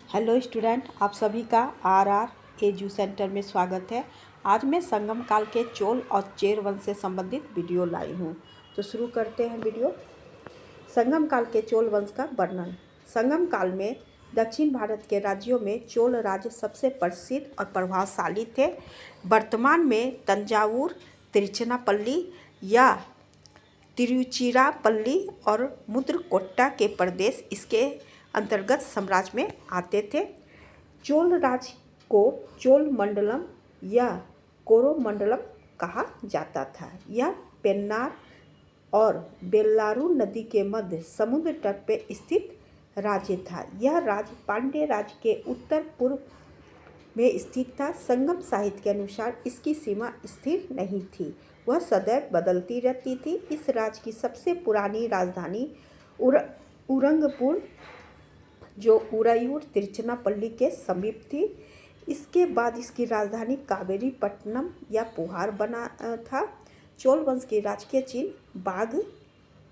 Hello student, आप सभी का आर एजू सेंटर में स्वागत है। आज मैं संगम काल के चोल और चेर वंश से संबंधित वीडियो लाई हूँ। तो शुरू करते हैं वीडियो। संगम काल के चोल वंश का वर्णन। संगम काल में दक्षिण भारत के राज्यों में चोल राज्य सबसे प्रसिद्ध और प्रभावशाली थे। वर्तमान में तंजावुर, तिरुचिरापल्ली या तिरुचिरापल्ली और मुद्रकोट्टा के प्रदेश इसके अंतर्गत साम्राज्य में आते थे। चोल राज्य को चोल मंडलम या कोरोमंडलम कहा जाता था। यह पेन्नार और बेल्लारू नदी के मध्य समुद्र तट पर स्थित राज्य था। यह राज्य पांड्य राज्य के उत्तर पूर्व में स्थित था। संगम साहित्य के अनुसार इसकी सीमा स्थिर नहीं थी, वह सदैव बदलती रहती थी। इस राज्य की सबसे पुरानी राजधानी उरंगपुर, जो उरायूर तिरुचिरापल्ली के समीप थी। इसके बाद इसकी राजधानी कावेरीपट्टनम या पुहार बना था। चोल वंश की राजकीय चिन्ह बाघ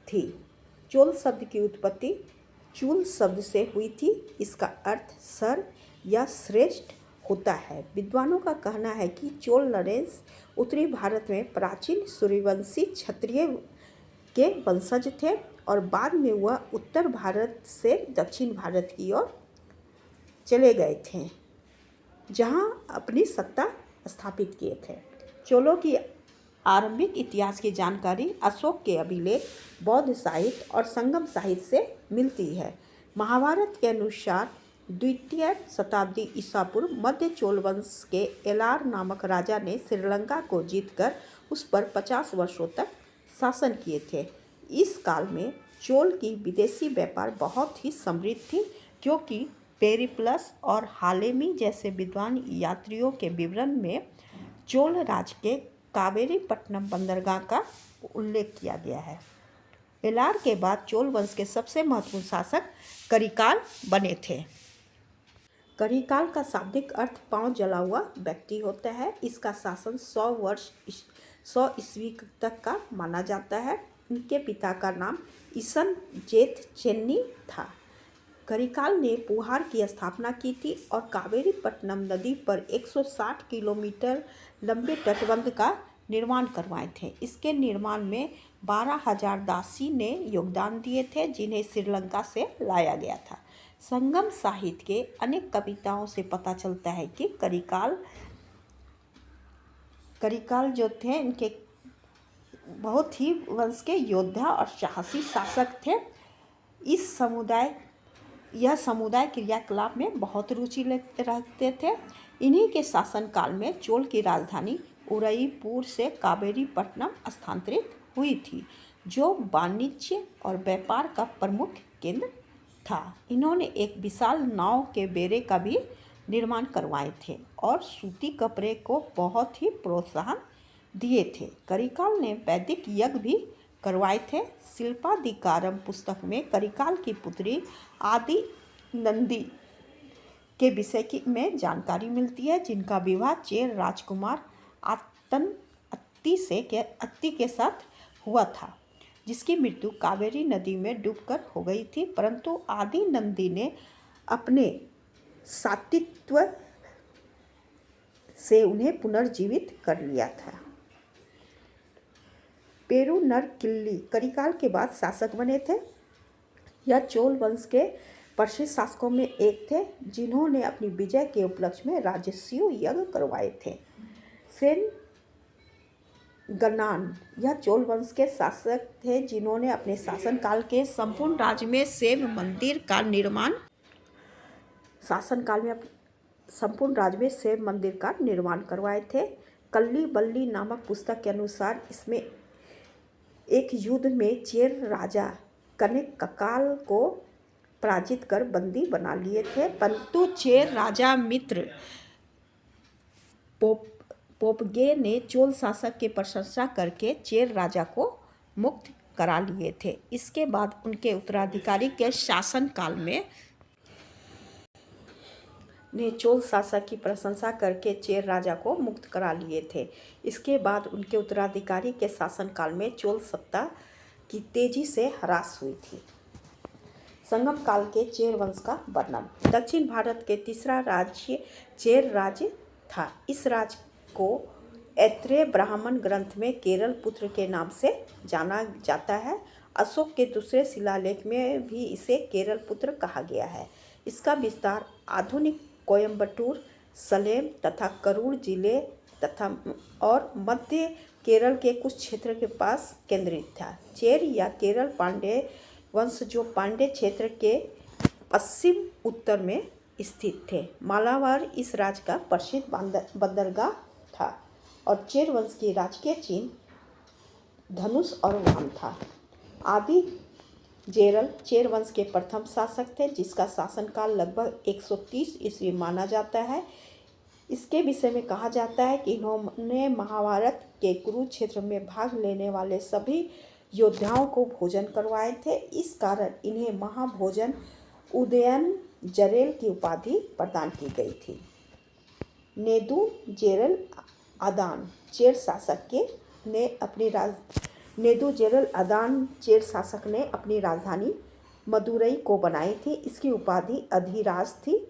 थी। चोल शब्द की उत्पत्ति चूल शब्द से हुई थी। इसका अर्थ सर या श्रेष्ठ होता है। विद्वानों का कहना है कि चोल नरेश उत्तरी भारत में प्राचीन सूर्यवंशी क्षत्रिय के वंशज थे और बाद में वह उत्तर भारत से दक्षिण भारत की ओर चले गए थे, जहां अपनी सत्ता स्थापित किए थे। चोलों की आरंभिक इतिहास की जानकारी अशोक के अभिलेख, बौद्ध साहित्य और संगम साहित्य से मिलती है। महाभारत के अनुसार द्वितीय शताब्दी ईसा पूर्व मध्य चोल वंश के एलार नामक राजा ने श्रीलंका को जीतकर उस पर 50 वर्षों तक शासन किए थे। इस काल में चोल की विदेशी व्यापार बहुत ही समृद्ध थी, क्योंकि पेरिप्लस और हालेमी जैसे विद्वान यात्रियों के विवरण में चोल राज्य के कावेरीपट्टनम बंदरगाह का उल्लेख किया गया है। एलार के बाद चोल वंश के सबसे महत्वपूर्ण शासक करिकाल बने थे। करिकाल का शाब्दिक अर्थ पांव जला हुआ व्यक्ति होता है। इसका शासन 100 ईस्वी तक का माना जाता है। इनके पिता का नाम ईसन जेथ चेन्नी था। करिकाल ने पुहार की स्थापना की थी और कावेरीपट्टनम नदी पर 160 किलोमीटर लंबे तटबंध का निर्माण करवाए थे। इसके निर्माण में 12,000 दासी ने योगदान दिए थे, जिन्हें श्रीलंका से लाया गया था। संगम साहित्य के अनेक कविताओं से पता चलता है कि करिकाल जो थे, इनके बहुत ही वंश के योद्धा और साहसी शासक थे। यह समुदाय क्रियाकलाप में बहुत रुचि रखते थे। इन्हीं के शासनकाल में चोल की राजधानी उदयपुर से कावेरीपट्टनम स्थानांतरित हुई थी, जो वाणिज्य और व्यापार का प्रमुख केंद्र था। इन्होंने एक विशाल नाव के बेड़े का भी निर्माण करवाए थे और सूती कपड़े को बहुत ही प्रोत्साहन दिए थे। करिकाल ने वैदिक यज्ञ भी करवाए थे। शिल्पाधिकारम पुस्तक में करिकाल की पुत्री आदि नंदी के विषय में जानकारी मिलती है, जिनका विवाह चेर राजकुमार अत्ती के साथ हुआ था, जिसकी मृत्यु कावेरी नदी में डूबकर हो गई थी। परंतु आदि नंदी ने अपने सात्वित्व से उन्हें पुनर्जीवित कर लिया था। पेरुनर किल्ली करिकाल के बाद शासक बने थे। यह चोल वंश के प्रसिद्ध शासकों में एक थे, जिन्होंने अपनी विजय के उपलक्ष्य में राजस्व यज्ञ करवाए थे। सेन गनान यह चोल वंश के शासक थे, जिन्होंने अपने शासनकाल के संपूर्ण राज्य में शिव मंदिर का निर्माण करवाए थे। कल्ली बल्ली नामक पुस्तक के अनुसार इसमें एक युद्ध में चेर राजा कनेककाल को पराजित कर बंदी बना लिए थे, परंतु चेर राजा मित्र पोपगे ने चोल शासक की प्रशंसा करके चेर राजा को मुक्त करा लिए थे। इसके बाद उनके उत्तराधिकारी के शासनकाल में ने चोल शासक की प्रशंसा करके चेर राजा को मुक्त करा लिए थे। इसके बाद उनके उत्तराधिकारी के शासनकाल में चोल सत्ता की तेजी से ह्रास हुई थी। संगम काल के चेर वंश का वर्णन। दक्षिण भारत के तीसरा राज्य चेर राज्य था। इस राज्य को ऐत्रेय ब्राह्मण ग्रंथ में केरल पुत्र के नाम से जाना जाता है। अशोक के दूसरे शिलालेख में भी इसे केरल पुत्र कहा गया है। इसका विस्तार आधुनिक कोयम्बटूर, सलेम तथा करूर जिले तथा और मध्य केरल के कुछ क्षेत्र के पास केंद्रित था। चेर या केरल पांड्य वंश जो पांड्य क्षेत्र के पश्चिम उत्तर में स्थित थे। मालाबार इस राज्य का प्रसिद्ध बंदरगाह था और चेर वंश की राजकीय चिन्ह धनुष और वाम था। आदि जेरल चेर वंश के प्रथम शासक थे, जिसका शासनकाल लगभग 130 ईस्वी माना जाता है। इसके विषय में कहा जाता है कि इन्होंने महाभारत के कुरुक्षेत्र में भाग लेने वाले सभी योद्धाओं को भोजन करवाए थे। इस कारण इन्हें महाभोजन उदयन जरेल की उपाधि प्रदान की गई थी। नेदू जेरल अदान चेर शासक ने अपनी राजधानी मदुरई को बनाई थी। इसकी उपाधि अधिराज थी।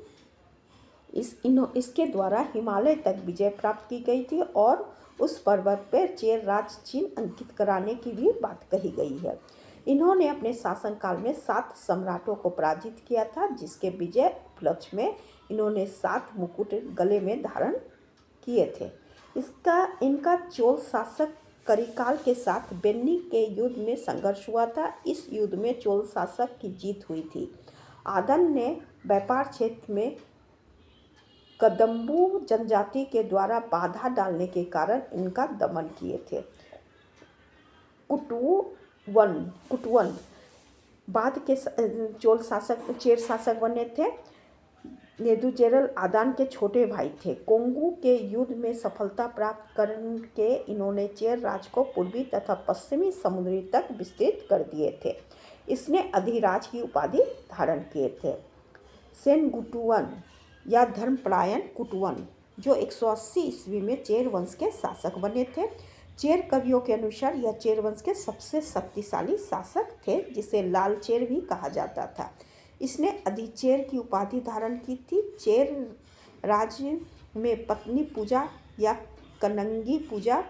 इसके द्वारा हिमालय तक विजय प्राप्त की गई थी और उस पर्वत पर चेर राज चिन्ह अंकित कराने की भी बात कही गई है। इन्होंने अपने शासनकाल में 7 सम्राटों को पराजित किया था, जिसके विजय उपलक्ष्य में इन्होंने 7 मुकुट गले में धारण किए थे। इनका चोल शासक करिकाल के साथ बेन्नी के युद्ध में संघर्ष हुआ था। इस युद्ध में चोल शासक की जीत हुई थी। आदन ने व्यापार क्षेत्र में कदम्बू जनजाति के द्वारा बाधा डालने के कारण इनका दमन किए थे। कुटवन बाद के चेर शासक बने थे। नेदुजेरल आदान के छोटे भाई थे। कोंगू के युद्ध में सफलता प्राप्त करके इन्होंने चेर राज्य को पूर्वी तथा पश्चिमी समुद्री तक विस्तृत कर दिए थे। इसने अधिराज की उपाधि धारण किए थे। सेनगुटुवन या धर्मपरायण कुटवन जो 180 ईस्वी में चेर वंश के शासक बने थे। चेर कवियों के अनुसार यह चेर वंश के सबसे शक्तिशाली शासक थे, जिसे लाल चेर भी कहा जाता था। इसने अधिचेर की उपाधि धारण की थी। चेर राज्य में पत्नी पूजा या कनंगी पूजा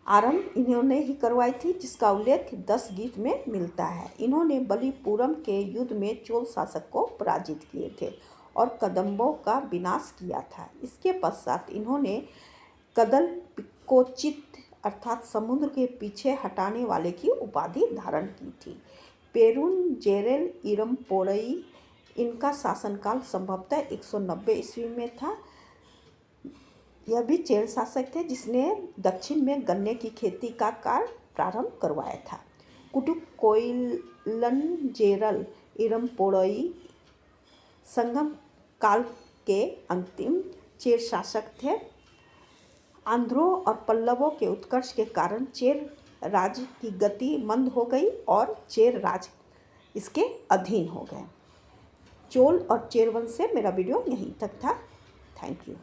आरंभ इन्होंने ही करवाई थी, जिसका उल्लेख 10 गीत में मिलता है। इन्होंने बलिपुरम के युद्ध में चोल शासक को पराजित किए थे और कदम्बों का विनाश किया था। इसके पश्चात इन्होंने कदल पिक्कोचित अर्थात समुद्र के पीछे हटाने वाले की उपाधि धारण की थी। पेरुन जेरेल इरमपोरई इनका शासनकाल संभवतः 190 ईस्वी में था। यह भी चेर शासक थे, जिसने दक्षिण में गन्ने की खेती का कार्य प्रारंभ करवाया था। कुटुक कोइलन जेरल इरमपोरई संगम काल के अंतिम चेर शासक थे। आंध्रों और पल्लवों के उत्कर्ष के कारण चेर राज्य की गति मंद हो गई और चेर राज्य इसके अधीन हो गए। चोल और चेर वंश से मेरा वीडियो यहीं तक था। Thank you.